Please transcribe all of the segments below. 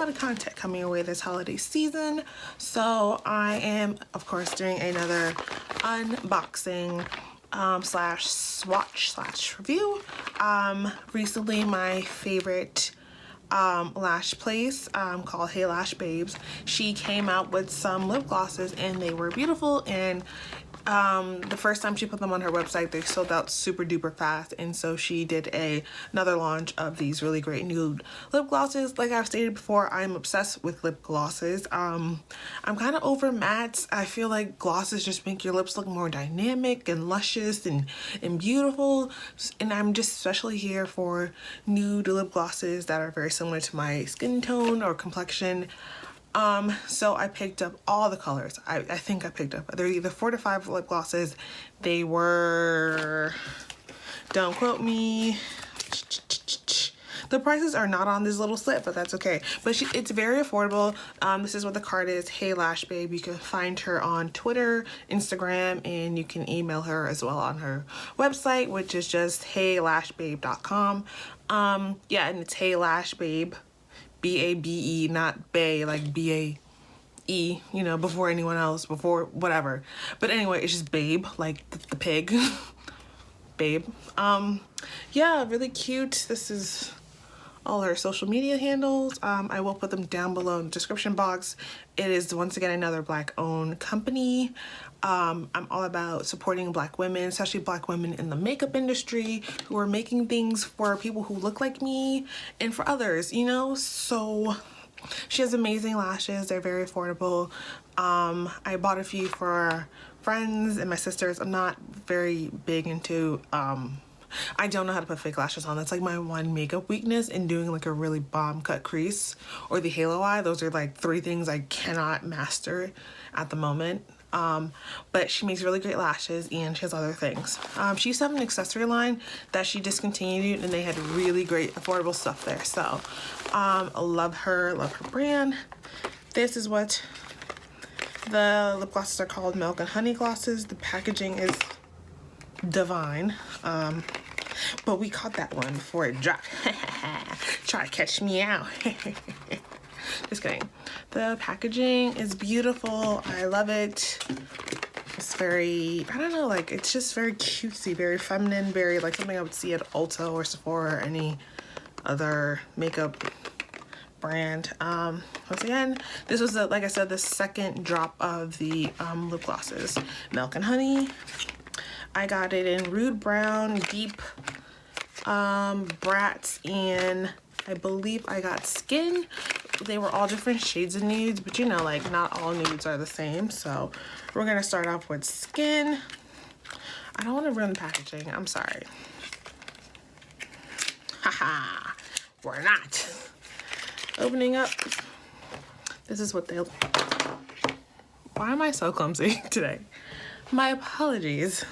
lot of content coming away this holiday season. So I am, of course, doing another unboxing slash swatch slash review. Recently my favorite lash place called Hey Lash Babes, she came out with some lip glosses and they were beautiful, and the first time she put them on her website they sold out super duper fast, and so she did another launch of these really great nude lip glosses. Like I've stated before, I'm obsessed with lip glosses. I'm kind of over mattes. I feel like glosses just make your lips look more dynamic and luscious and beautiful, and I'm just especially here for nude lip glosses that are very similar to my skin tone or complexion. So I picked up all the colors. I think I picked up, they're either 4 to 5 lip glosses. They were, don't quote me, the prices are not on this little slip, but that's okay. But it's very affordable. This is what the card is, Hey Lash Babe. You can find her on Twitter, Instagram, and you can email her as well on her website, which is just heylashbabe.com. Yeah, and it's Hey Lash Babe, B-A-B-E, not Bay, like B-A-E, you know, before anyone else, before whatever. But anyway, it's just Babe, like the pig. Babe. Yeah, really cute. This is all her social media handles. I will put them down below in the description box. It is once again another Black owned company. I'm all about supporting Black women, especially Black women in the makeup industry who are making things for people who look like me and for others, you know. So she has amazing lashes. They're very affordable. I bought a few for friends and my sisters. I'm not very big into I don't know how to put fake lashes on. That's like my one makeup weakness, in doing like a really bomb cut crease or the halo eye. Those are like 3 things I cannot master at the moment. But she makes really great lashes and she has other things. She used to have an accessory line that she discontinued, and they had really great affordable stuff there. So I love her brand. This is what the lip glosses are called, Milk and Honey glosses. The packaging is divine. But we caught that one before it dropped. Try to catch me out. Just kidding. The packaging is beautiful. I love it. It's very, I don't know, like it's just very cutesy, very feminine, very like something I would see at Ulta or Sephora or any other makeup brand. Once again, this was like I said, the second drop of the lip glosses, Milk and Honey. I got it in Rude Brown, Deep, Bratz, and I believe I got Skin. They were all different shades of nudes, but you know, like not all nudes are the same. So we're gonna start off with Skin. I don't want to ruin the packaging. I'm sorry. Haha, we're not. Opening up, this is what they look like. Why am I so clumsy today? My apologies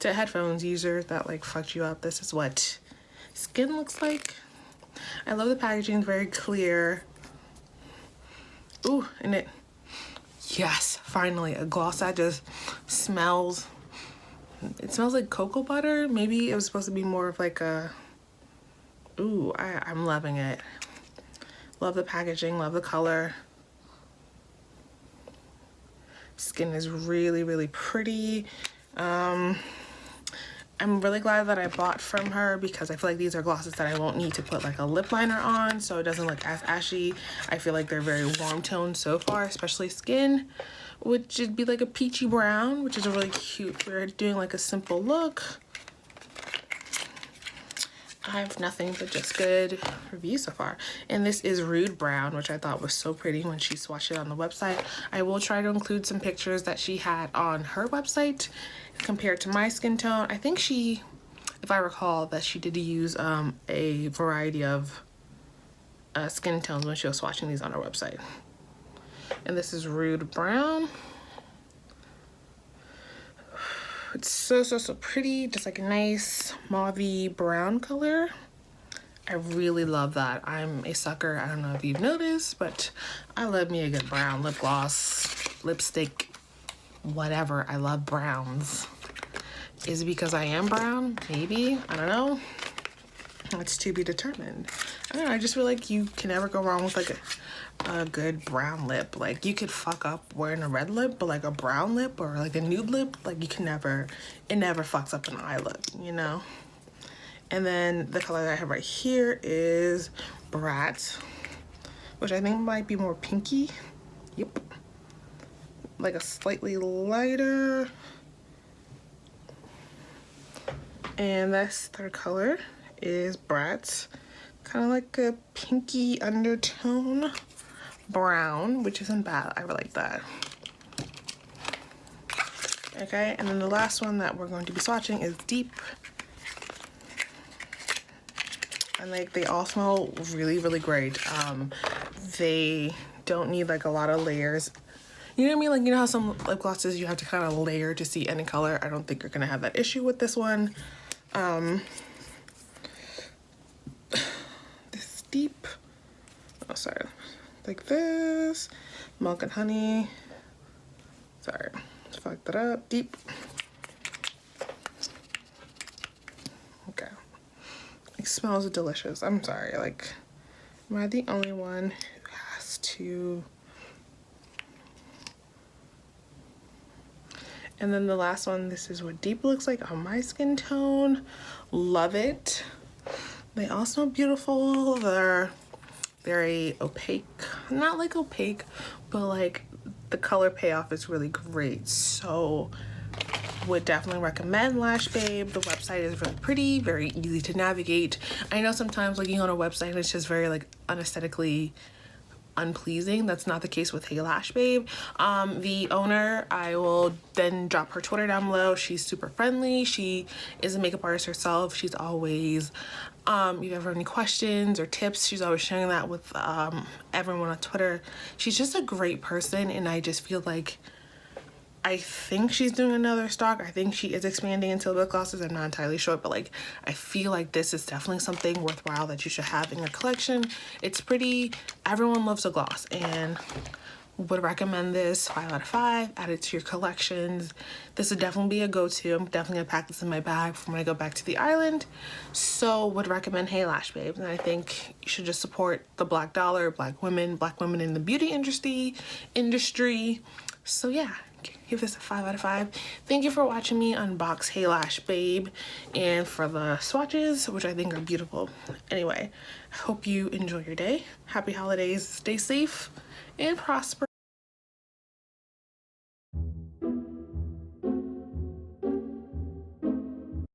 to headphones user that like fucked you up. This is what Skin looks like. I love the packaging, it's very clear. Ooh, and yes, finally a gloss that just smells, it smells like cocoa butter. Maybe it was supposed to be more of like a, ooh, I'm loving it. Love the packaging, love the color. Skin is really, really pretty. I'm really glad that I bought from her, because I feel like these are glosses that I won't need to put like a lip liner on, so it doesn't look as ashy. I feel like they're very warm toned so far, especially Skin, which would be like a peachy brown, which is really cute. We're doing like a simple look. I have nothing but just good reviews so far. And this is Rude Brown, which I thought was so pretty when she swatched it on the website. I will try to include some pictures that she had on her website compared to my skin tone. I think she, if I recall, that she did use a variety of skin tones when she was swatching these on her website. And this is Rude Brown. It's so pretty, just like a nice mauvey brown color. I really love that. I'm a sucker. I don't know if you've noticed, but I love me a good brown lip gloss, lipstick, whatever. I love browns. Is it because I am brown? Maybe. I don't know. It's to be determined. I don't know, I just feel like you can never go wrong with like a good brown lip. Like you could fuck up wearing a red lip, but like a brown lip or like a nude lip, like you can never, it never fucks up an eye look, you know? And then the color that I have right here is Brat, which I think might be more pinky. Yep. Like a slightly lighter. And this third color is Brat's, kind of like a pinky undertone brown, which isn't bad. I really like that. Okay, and then the last one that we're going to be swatching is Deep. And like they all smell really, really great. They don't need like a lot of layers. You know what I mean? Like, you know how some lip glosses you have to kind of layer to see any color? I don't think you're gonna have that issue with this one. This Deep, oh sorry, like this, Milk and Honey. Sorry, fucked that up. Deep. Okay. It smells delicious. I'm sorry, like, am I the only one who has to? And then the last one, this is what Deep looks like on my skin tone. Love it. They all smell beautiful. They're very opaque. Not like opaque, but like the color payoff is really great. So would definitely recommend Lash Babe. The website is really pretty, very easy to navigate. I know sometimes looking on a website it's just very like unaesthetically unpleasing. That's not the case with Hey Lash Babe. The owner, I will then drop her Twitter down below. She's super friendly. She is a makeup artist herself. She's always, if you ever have any questions or tips, she's always sharing that with everyone on Twitter. She's just a great person, and I just feel like I think she's doing another stock. I think she is expanding into lip glosses. I'm not entirely sure, but like I feel like this is definitely something worthwhile that you should have in your collection. It's pretty. Everyone loves a gloss, and would recommend this 5 out of 5. Add it to your collections. This would definitely be a go-to. I'm definitely gonna pack this in my bag for when I go back to the island. So would recommend Hey Lash Babe. And I think you should just support the Black dollar, black women in the beauty industry. So yeah, give this a 5 out of 5. Thank you for watching me unbox Hey Lash Babe and for the swatches, which I think are beautiful. Anyway, hope you enjoy your day. Happy holidays. Stay safe and prosperous.